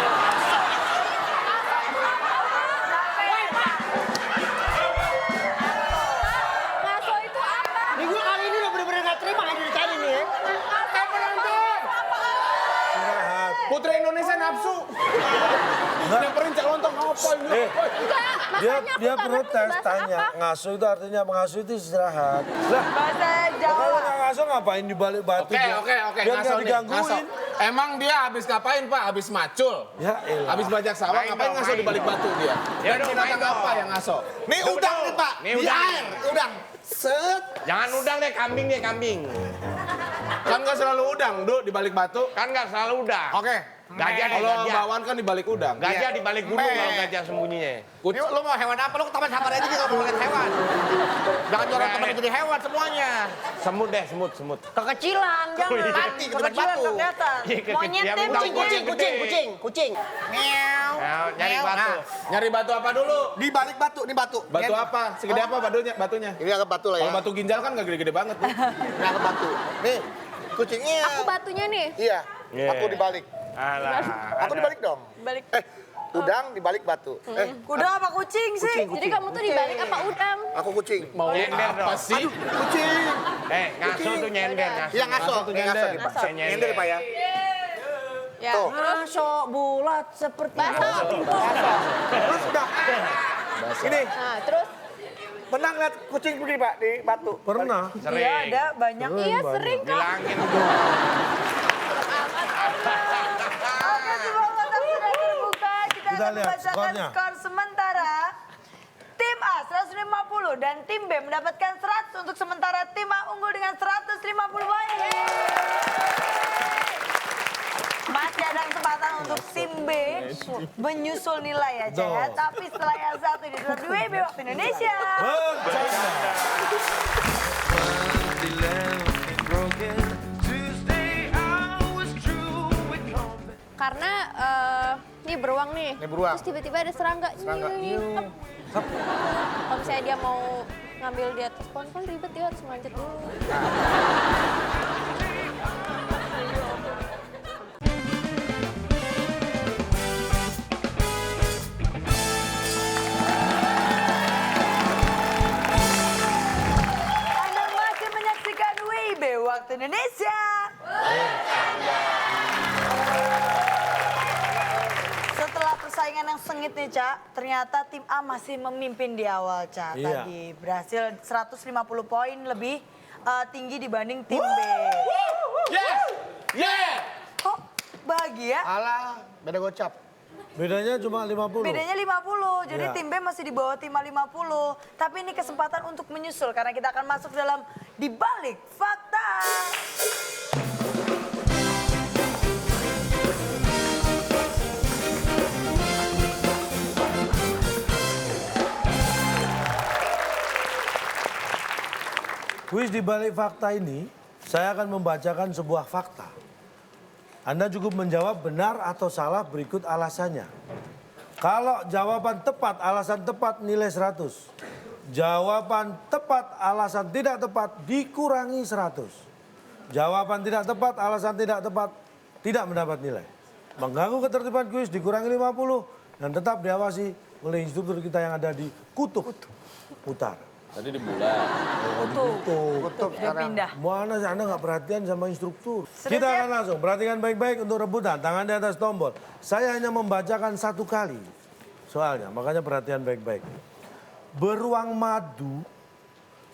Dia protes, tanya. Ngasuh itu artinya mengasuh itu istirahat. Lah, Bahasa kalau Jawa. nggak ngasuh ngapain di balik batu? Oke, dia? oke. Biar nggak Ngaso nih, ngaso. digangguin. Emang dia habis ngapain, Pak? Habis macul. Ya elah. Habis bajak sawah, Main ngapain dong, ngaso di main balik dong. batu dia? Ya Dan dong, binatang main apa dong. yang ngaso? Nih udang nih Pak, Nih di udang. air, udang. Set. Jangan udang deh, kambing deh, kambing. Kan nggak selalu udang, Du, di balik batu. Kan nggak selalu udang. Oke. Gajah deh, Kalau gajah. bakwan kan di balik udang. Gajah di balik gunung Meh. kalau gajah sembunyinya. Ini lu mau hewan apa? Lu ke taman safari aja juga mau lihat hewan. Jangan jualan teman jadi hewan semuanya. Semut deh, semut. Kekecilan, jangan. Mati ke depan Kekecilan batu. kelihatan. Iya, kekecilan. Monyet Ya, deh, bukan kucing. kucing. Meow. Nah, nyari Meow. batu. Nah, Nyari batu apa dulu? di balik batu, nih batu. Batu apa? Segede apa batunya? Ini anggap batu lah ya. Kalau batu ginjal kan nggak gede-gede banget, Bu. Ini anggap batu. Nih, kucingnya. Aku batunya nih. Iya, Iya. aku dibalik. Alah. Aku dibalik dong. Balik. Udang dibalik batu. Kuda apa kucing sih? Jadi kamu tuh dibalik apa udang? Aku kucing. Mau Nyender apa dong. sih? Kucing. Ngaso tuh nyender, ngaso. Iya ngaso, tuh ngaso nyender. nih Pak. Ngaso. Nyender Pak ya. Ya. Tuh. Masuk bulat seperti Terus udah. Ini, Nah, terus pernah ngeliat kucing begini Pak di batu? Pernah. Sering. Iya ada banyak. iya sering kok. Bilangin. Oke, semua kotak sudah terbuka. Kita Kita akan lihat membacakan skornya. skor sementara. Tim A 150 dan tim B mendapatkan 100. Untuk sementara tim A unggul dengan 150 poin. Masih ada kesempatan untuk tim B menyusul nilai ya, Cak, ya. Betul. Tapi setelah yang satu di dalam WIB Waktu Indonesia. Karena ini beruang nih. Ini beruang. Terus tiba-tiba ada serangga. Nyuy. Kalau misalnya dia mau ngambil di atas pohon kan ribet, dia harus manjat dulu. Anda masih menyaksikan WIB Waktu Indonesia. Setelah persaingan yang sengit nih, Cak, ternyata tim A masih memimpin di awal, Cak. Iya. Tadi berhasil 150 poin lebih tinggi dibanding tim B. Yes! Yeah! Kok bahagia? Alah, beda gocap. Bedanya cuma 50. Bedanya 50, jadi Iya. tim B masih di bawah tim A 50. Tapi ini kesempatan untuk menyusul karena kita akan masuk dalam Dibalik Fakta. Kuis di balik fakta ini, saya akan membacakan sebuah fakta. Anda cukup menjawab benar atau salah berikut alasannya. Kalau jawaban tepat, alasan tepat nilai 100. Jawaban tepat, alasan tidak tepat dikurangi 100. Jawaban tidak tepat, alasan tidak tepat tidak mendapat nilai. Mengganggu ketertiban kuis dikurangi 50 dan tetap diawasi oleh instruktur kita yang ada di Kutub Utara. Tadi di bulan. Kutub dia pindah. Mana sih Anda nggak perhatian sama instruktur? Sudah Kita siap? akan langsung perhatikan baik-baik untuk rebutan. Tangan di atas tombol. Saya hanya membacakan satu kali soalnya, makanya perhatian baik-baik. Beruang madu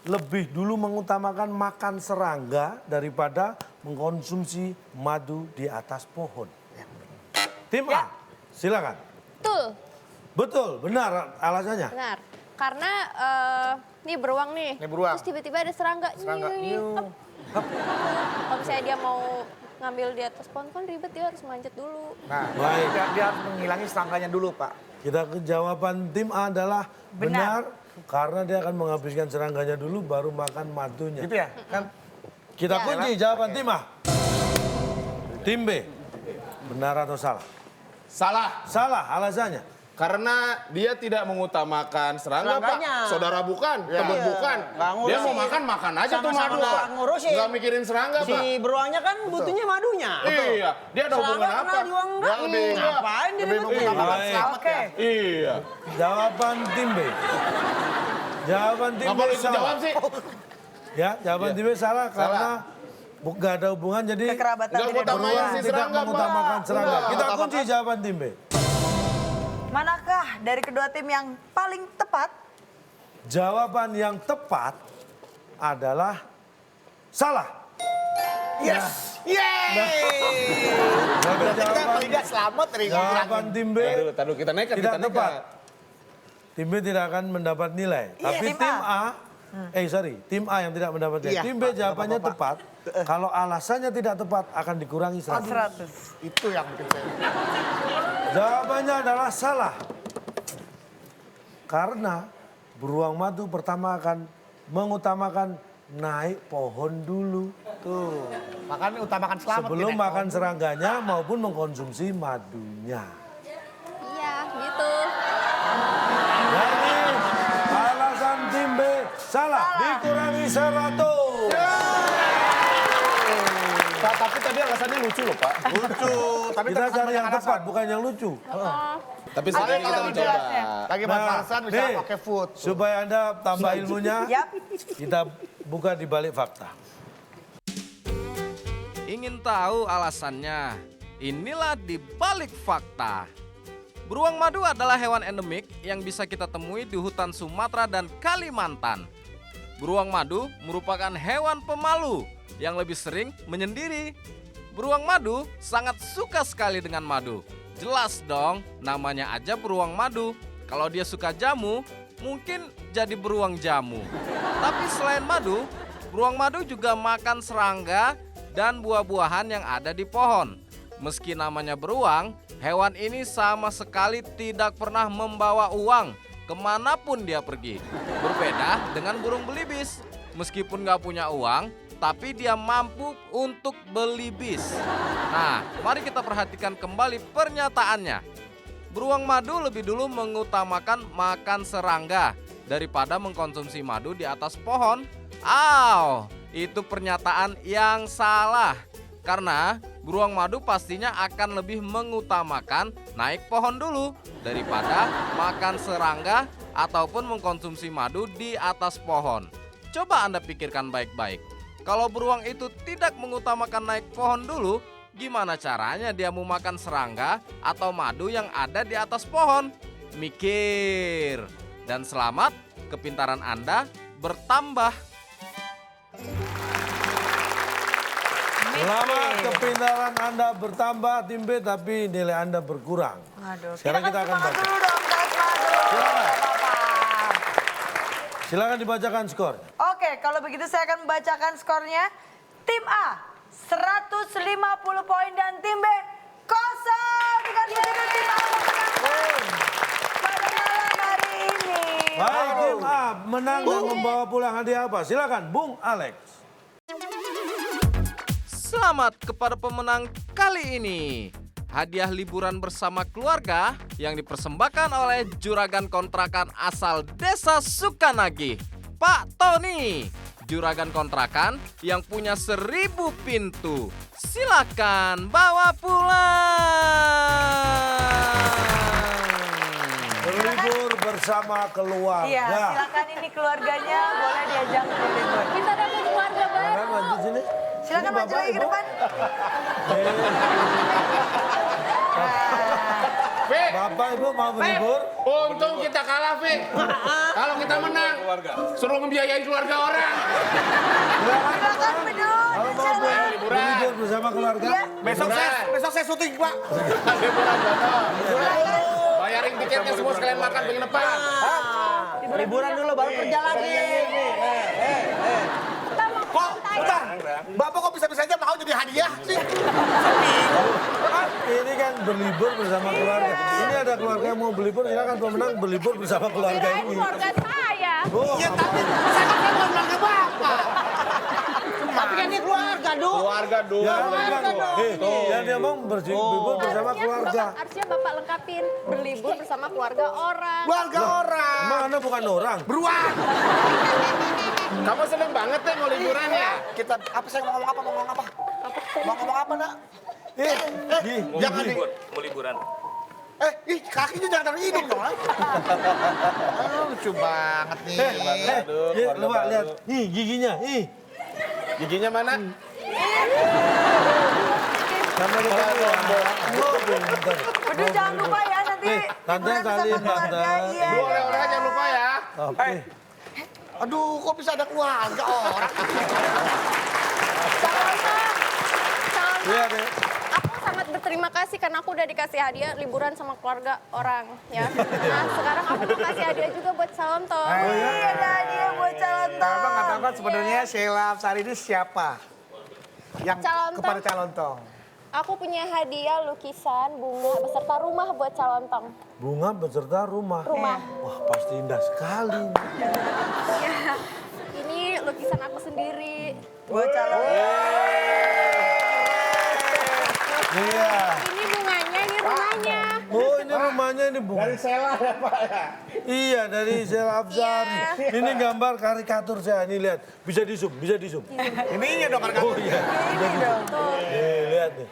lebih dulu mengutamakan makan serangga daripada mengkonsumsi madu di atas pohon. Tim A, silakan. Betul, Betul, benar alasannya. benar. Karena ini beruang nih. Ini beruang. Terus tiba-tiba ada serangga. Serangga. Nyuy. Hop. Kalau misalnya dia mau ngambil di atas pohon kan ribet, dia harus manjat dulu. Nah, Baik. dia harus menghilangi serangkanya dulu Pak. Kita ke jawaban tim A adalah benar. Karena dia akan menghabiskan serangganya dulu baru makan madunya. Gitu ya? Kan Kita kunci jawaban tim A. Tim B. Benar atau salah? Salah. Salah alasannya. Karena dia tidak mengutamakan serangga, Pak. Serangganya. Saudara bukan, teman Iya. bukan. Nggak ngurusin. Dia mau makan aja tuh Sama-sama madu, nggak Pak. ngurusin. Nggak mikirin serangga, Pak. Si beruangnya kan butuhnya madunya. Iya, dia ada hubungan Serangga apa? kenal juga enggak. Dia lebih Ngapain dia lebih ribet? mengutamakan Baik. selamat ya. Iya. Jawaban tim B. Jawaban tim Nggak B boleh dijawab salah. sih. Ya, jawaban tim B salah karena nggak ada hubungan jadi Kekerabatan Nggak tidak utamain berhubungan. si tidak serangga, Pak. mengutamakan serangga. Enggak. Kita kunci jawaban tim B. Manakah dari kedua tim yang paling tepat? Jawaban yang tepat adalah salah. Yes. Yeay. Berarti Kita paling nggak selamat dari jawaban tim B Taduh, kita nekat, tidak kita tepat. nekat. Tim B tidak akan mendapat nilai. Iya, Tapi tim tim A. tim A yang tidak mendapat nilai. Iya, Tim B Pak, jawabannya Pak. tepat. Kalau alasannya tidak tepat akan dikurangi 100. 100. Itu yang bikin saya. Jawabannya adalah salah. Karena beruang madu pertama akan mengutamakan naik pohon dulu. Tuh. Makanya utamakan selamat. Sebelum Nek. makan serangganya maupun mengkonsumsi madunya. Iya, gitu. Jadi alasan tim B salah. Dikurangi 100. Pak, tapi tadi alasannya lucu loh, Pak. Lucu. Tapi Kita tetap cari yang banyak tepat, alasan. bukan yang lucu. Tapi sekarang kita mencoba. Lagi banyak alasan bisa nih, pakai food. supaya Anda tambah ilmunya, Yap. kita buka di balik fakta. Ingin tahu alasannya? Inilah di balik fakta. Beruang madu adalah hewan endemik yang bisa kita temui di hutan Sumatera dan Kalimantan. Beruang madu merupakan hewan pemalu yang lebih sering menyendiri. Beruang madu sangat suka sekali dengan madu. Jelas dong, namanya aja beruang madu. Kalau dia suka jamu, mungkin jadi beruang jamu. Tapi selain madu, beruang madu juga makan serangga dan buah-buahan yang ada di pohon. Meski namanya beruang, hewan ini sama sekali tidak pernah membawa uang kemanapun dia pergi. Berbeda dengan burung belibis. Meskipun gak punya uang, tapi dia mampu untuk beli bis. Nah, mari kita perhatikan kembali pernyataannya. Beruang madu lebih dulu mengutamakan makan serangga daripada mengkonsumsi madu di atas pohon. Itu pernyataan yang salah. Karena beruang madu pastinya akan lebih mengutamakan naik pohon dulu daripada makan serangga ataupun mengkonsumsi madu di atas pohon. Coba Anda pikirkan baik-baik. Kalau beruang itu tidak mengutamakan naik pohon dulu, gimana caranya dia mau makan serangga atau madu yang ada di atas pohon? Mikir. Dan selamat, kepintaran Anda bertambah. Selamat, kepintaran Anda bertambah tim B, tapi nilai Anda berkurang. Aduh, Sekarang kita akan semangat baca. dulu dong, guys, madu. Silakan. Bapak. Silakan dibacakan skor. Oke, kalau begitu saya akan membacakan skornya. Tim A 150 poin dan tim B 0. Dengan begitu tim A memenangkan pada malam hari ini. Baik, tim A menang dan membawa pulang hadiah apa? Silakan, Bung Alex. Selamat kepada pemenang kali ini. Hadiah liburan bersama keluarga yang dipersembahkan oleh juragan kontrakan asal Desa Sukanagih, Pak Tony. Juragan kontrakan yang punya 1000 pintu. Silakan bawa pulang. Berlibur bersama keluarga. Iya, silakan ini keluarganya boleh diajak berlibur. Kita dapat keluarga baru. Silakan maju sini. Silakan Ini maju Bapak, lagi ke Ibu. depan. Bapak Ibu mau berlibur? Untung kita kalah, Fi. Kalau kita menang, suruh ngebiayain keluarga orang. Silakan Bedul. Kalau mau berlibur bersama keluarga? Iya. Besok saya syuting, Pak. Liburan, Jono. Bayarin tiketnya semua sekalian makan pengen depan. Liburan dulu baru kerja lagi. Kok, bentar. Bapak kok bisa-bisa aja mau jadi hadiah sih? Ini kan berlibur bersama keluarga. Ini ada keluarga yang mau berlibur, silakan pemenang berlibur bersama keluarga ini. Keluarga saya. Iya, tapi saya kan bukan keluarga Bapak. Tapi kan dia keluarga, Du. Keluarga dulu. Ya, yang dia mau berlibur bersama keluarga. Harusnya Bapak lengkapin berlibur bersama keluarga orang. Keluarga orang. Emang Anda bukan orang? Beruang. Kamu seneng banget deh mau liburan ya? Kita, apa saya mau ngomong apa? Mau ngomong apa? Mau ngomong apa, Nak? Jangan nih. Mau liburan. Kakinya jangan taruh hidung dong. Lucu banget nih. Coba lihat. Nih giginya, Giginya mana? Sama dengan Bedul jangan lupa ya nanti nanti Tante liburan salim, bersama keluarga. Tante. Iya. Dua oleh-oleh jangan lupa ya. Oke. Aduh, kok bisa ada keluarga orang? Iya, Dek. Aku sangat berterima kasih karena aku udah dikasih hadiah liburan sama keluarga orang ya. Nah sekarang aku mau kasih hadiah juga buat calon toh. Iya, ada hadiah buat calon toh. Abang nggak tahu kan sebenarnya Sheila Afsari ini siapa? Yang Calon tong. kepada calon tong. Aku punya hadiah lukisan bunga beserta rumah buat calon tong. Bunga beserta rumah. Rumah. Wah, pasti indah sekali. Ya, ini lukisan aku sendiri. Buat calon. Iya. Ini bunganya, ini rumahnya. Oh, ini rumahnya ini bunga. Dari Sela ya Pak ya. Iya, dari Sheila Afsari. Iya. Ini gambar karikatur saya. Ini lihat, bisa di zoom, bisa di zoom. Ininya dong Oh iya, Ini dong. nih, lihat nih.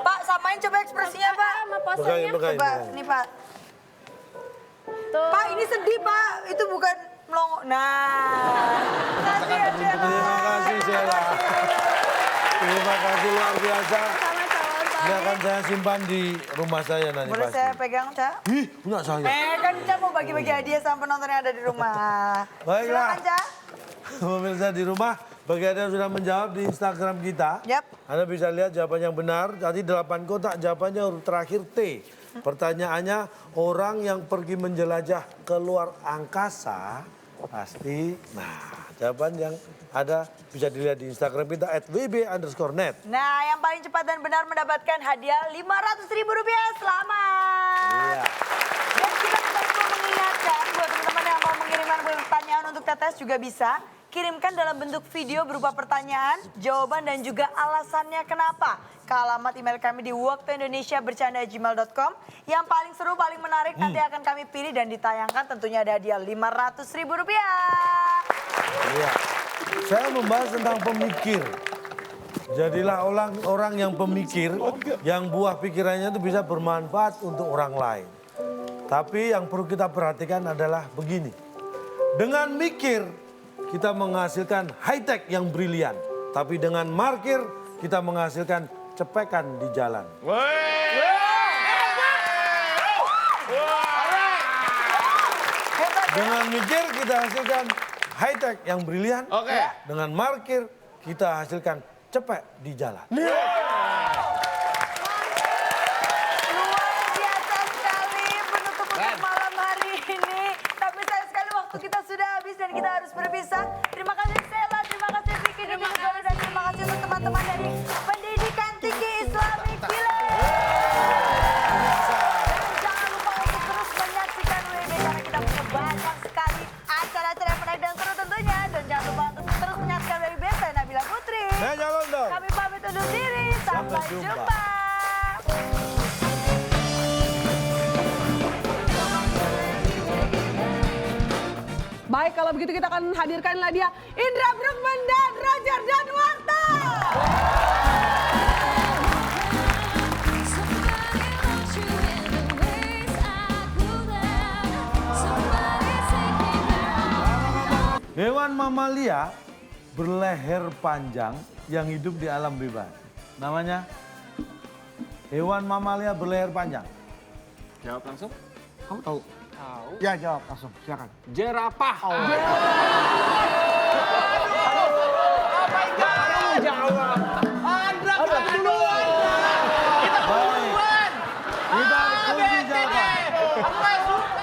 Pak, samain coba ekspresinya, Pak. Sama Pegain, posenya. pegain. Coba, nih Pak. Tuh. Pak, ini sedih, Pak. Itu bukan melongo. Nah. Kasih ya, Terima kasih Sheila. Terima kasih luar biasa. Sama calon tong. Ini akan saya simpan di rumah saya nanti Boleh pasti. saya pegang, Cak? Ih, punya saya. Kan Cak mau bagi-bagi hadiah sama penonton yang ada di rumah. Baiklah. Silakan, Cak. Pemirsa di rumah, bagi Anda yang sudah menjawab di Instagram kita, Yap. Anda bisa lihat jawaban yang benar. Tadi 8 kotak, jawabannya huruf terakhir T. Pertanyaannya, orang yang pergi menjelajah ke luar angkasa, pasti, nah jawaban yang ada bisa dilihat di Instagram kita @wb_net. Nah, yang paling cepat dan benar mendapatkan hadiah Rp500.000. Selamat. Iya. Dan kita kembali mau mengingatkan buat teman-teman yang mau mengirimkan pertanyaan untuk tetes juga bisa. Kirimkan dalam bentuk video berupa pertanyaan, jawaban dan juga alasannya kenapa. Ke alamat email kami di waktuindonesiabercanda@gmail.com. Yang paling seru, paling menarik nanti akan kami pilih dan ditayangkan tentunya ada hadiah Rp500.000. Iya. Saya membahas tentang pemikir. Jadilah orang yang pemikir, yang buah pikirannya itu bisa bermanfaat untuk orang lain. Tapi yang perlu kita perhatikan adalah begini. Dengan mikir, kita menghasilkan high-tech yang brilian. Tapi dengan markir, kita menghasilkan cepekan di jalan. Dengan mikir, kita hasilkan high-tech yang brilian. Oke. Dengan markir, kita hasilkan cepet di jalan. Luar biasa sekali penutup untuk malam hari ini. Tapi sayang sekali waktu kita sudah habis dan kita harus berpisah. Terima kasih Sheila, terima kasih Vicky dan juga dan terima kasih untuk teman-teman dari Pendidikan Tinggi Islamic Village. Dan jangan lupa untuk terus menyaksikan WB karena kita punya banyak sekali acara-acara yang menarik dan seru tentunya. Dan jangan lupa untuk terus menyaksikan WB. Saya Nabila Putri. Saya jalan dong. Kami pamit undur diri. Sampai jumpa. jumpa. Baik, kalau begitu kita akan hadirkanlah dia Indra Bruggman dan Roger Danuarta. Hewan mamalia berleher panjang yang hidup di alam bebas. Namanya hewan mamalia berleher panjang. Jawab langsung. Kamu tahu? Ya jawab langsung, silakan. Jerapah. Andra kan duluan. Kita Baik. Kita kunci jawaban. Aku gak suka.